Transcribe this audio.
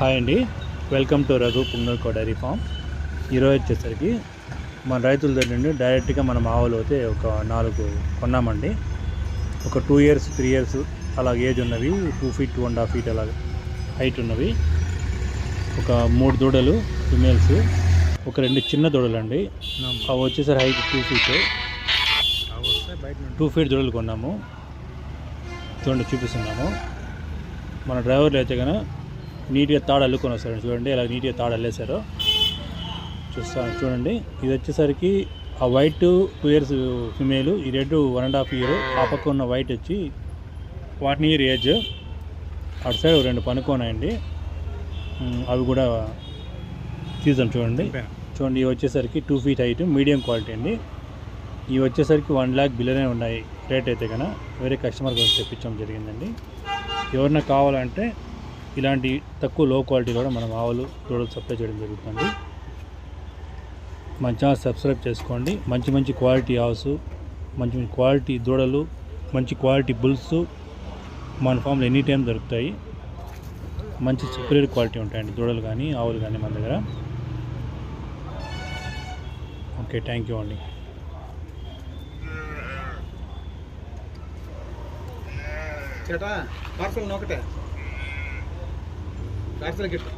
Hi అండి, welcome to Raghu పుంగల్కో dairy farm. ఈరోజు వచ్చేసరికి మన రైతుల దగ్గర నుండి డైరెక్ట్గా మనం ఆవులు అయితే ఒక 4 కొన్నామండి. ఒక 2 years 3 years అలా ఏజ్ ఉన్నవి, 2 feet 2.5 feet అలా హైట్ ఉన్నవి, ఒక 3 దూడలు ఫిమేల్స్, ఒక 2 చిన్న దూడలు అండి. అవి వచ్చేసరి హైట్ 2 feet 2 feet దూడలు కొన్నాము. చూడండి, చూపిస్తున్నాము. మన డ్రైవర్లు అయితే కనుక నీట్గా తాడు అల్లుకొని వస్తారండి. చూడండి ఇలా నీట్గా తాడు అల్లేశారు, చూడండి. ఇది వచ్చేసరికి ఆ వైట్ 2 years ఫిమేలు, ఈ రెడ్ 1.5 year. ఆ పక్క ఉన్న వైట్ వచ్చి 1 year ఏజ్. అటు సైడ్ 2 పనుకోనాయండి, అవి కూడా తీసాం. చూడండి ఇవి వచ్చేసరికి 2 feet హైట్, మీడియం క్వాలిటీ అండి. ఇవి వచ్చేసరికి 1 lakh బిలోనే ఉన్నాయి రేట్ అయితే కనుక. వేరే కస్టమర్ కోసం తెప్పించడం జరిగిందండి. ఎవరైనా కావాలంటే ఇలాంటి తక్కువ లో క్వాలిటీ కూడా మనం ఆవులు దూడలు సప్లై చేయడం జరుగుతుంది. మన ఛానల్ సబ్స్క్రైబ్ చేసుకోండి. మంచి క్వాలిటీ ఆవుస్, మంచి క్వాలిటీ దూడలు, మంచి క్వాలిటీ బుల్స్ మన ఫామ్లో ఎనీ టైం దొరుకుతాయి. మంచి సుపీరియర్ క్వాలిటీ ఉంటాయండి దూడలు కానీ ఆవులు కానీ మన దగ్గర. ఓకే, థ్యాంక్ యూ అండి. ചേട്ടാ പാർസൽ നോക്കട്ടെ, പാർസൽ കിട്ടും.